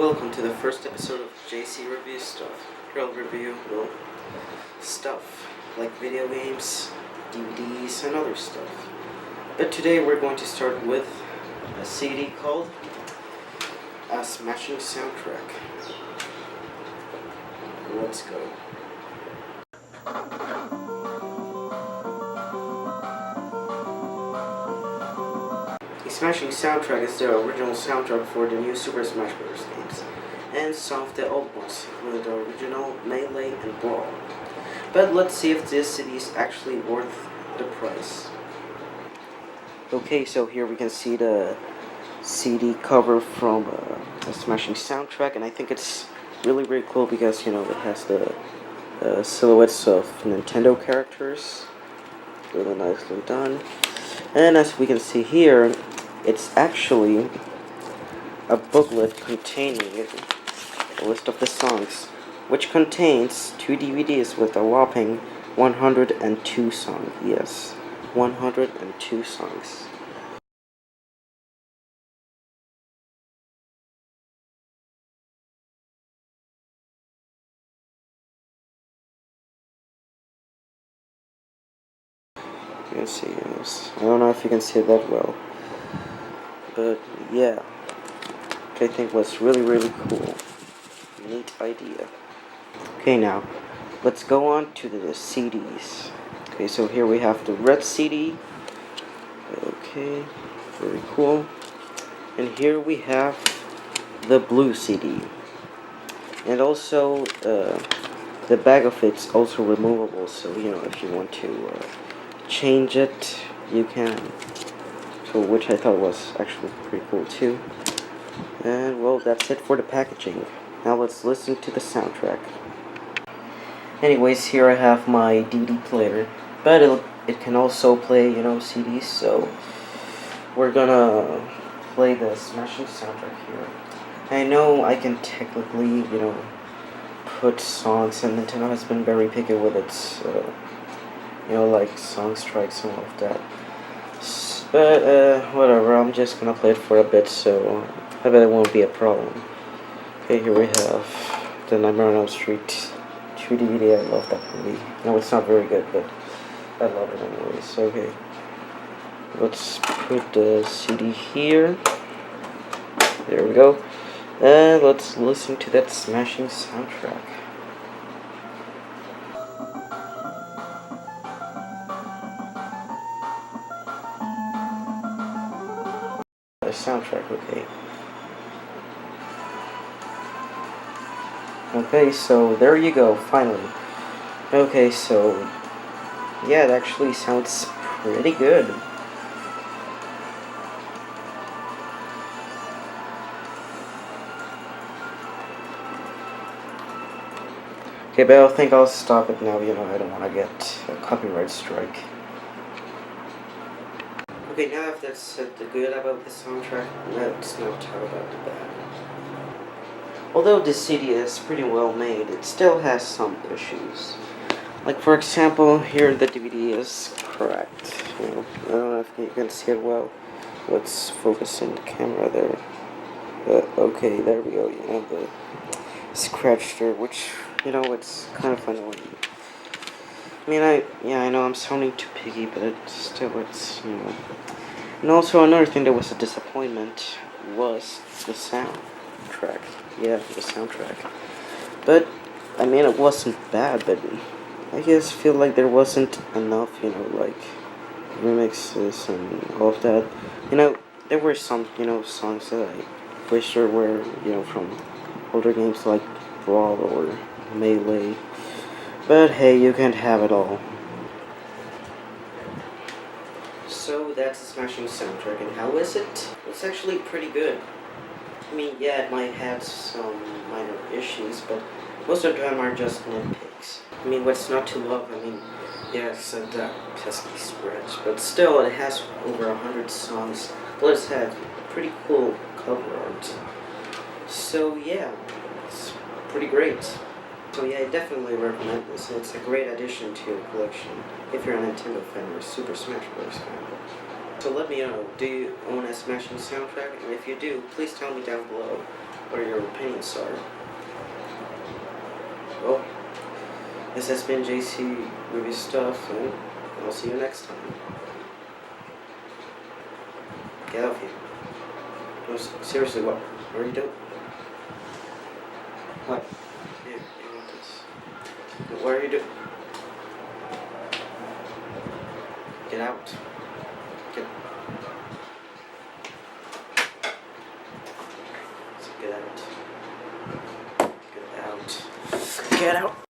welcome to the first episode of JC Review Stuff. Here I'll review, stuff like video games, DVDs, and other stuff. But today we're going to start with a CD called A Smashing Soundtrack. Let's go. Smashing Soundtrack is the original soundtrack for the new Super Smash Bros. Games, and some of the old ones, including the original Melee and Brawl. But let's see if this CD is actually worth the price. Okay, so here we can see the CD cover from the Smashing Soundtrack, and I think it's really cool because, it has the silhouettes of Nintendo characters. Really nicely done. And as we can see here, it's actually a booklet containing a list of the songs, which contains 2 DVDs with a whopping 102 songs. Yes, 102 songs. You can see, yes. I don't know if you can see it that well. But yeah, which I think was really cool. Neat idea. Okay, now let's go on to the CDs. Okay, so here we have the red CD. Okay, very cool. And here we have the blue CD. And also, the bag of it's also removable, so if you want to change it, you can. So, which I thought was actually pretty cool too. And well, that's it for the packaging. Now let's listen to the soundtrack. Anyways, here I have my DVD player, but it can also play, CDs. So we're gonna play the Smashing Soundtrack here. I know I can technically, put songs, and Nintendo has been very picky with its, like song strikes and all of that. But, whatever, I'm just gonna play it for a bit, so I bet it won't be a problem. Okay, here we have the Nightmare on Elm Street 2 DVD. I love that movie. No, it's not very good, but I love it anyways. Okay, let's put the CD here. There we go. And let's listen to that Smashing Soundtrack. The soundtrack, okay. Okay, so there you go, finally. Okay, so yeah, it actually sounds pretty good. Okay, but I think I'll stop it now, I don't want to get a copyright strike. Okay, now if that's said the good about the soundtrack, let's now talk about the bad. Although this CD is pretty well made, it still has some issues. Like, for example, here the DVD is cracked. I don't know if you can see it well. Let's focus in the camera there. Okay, there we go. The scratch there, which, it's kind of annoying. I mean, I know I'm sounding too picky, but it's, And also another thing that was a disappointment was the soundtrack. Yeah, the soundtrack. But, I mean, it wasn't bad, but I just feel like there wasn't enough, like, remixes and all of that. There were some, songs that I wish there were, from older games like Brawl or Melee. But hey, you can't have it all. So that's the Smashing Soundtrack, and how is it? It's actually pretty good. I mean, yeah, it might have some minor issues, but most of them are just nitpicks. I mean, what's not to love? I mean, yeah, it's a pesky scratch, but still, it has over 100 songs. Plus, it has pretty cool cover art. So yeah, it's pretty great. So yeah, I definitely recommend this. It's a great addition to your collection if you're a Nintendo fan or a Super Smash Bros. Fan. So let me know, do you own a Smashing Soundtrack? And if you do, please tell me down below. What are your opinions, sir? Well, this has been JC Movie Stuff, and I'll see you next time. Get out of here. No, seriously, what are you doing? What? Here, you want this? What are you doing? Get out. Get out. Get out. Get out. Get out.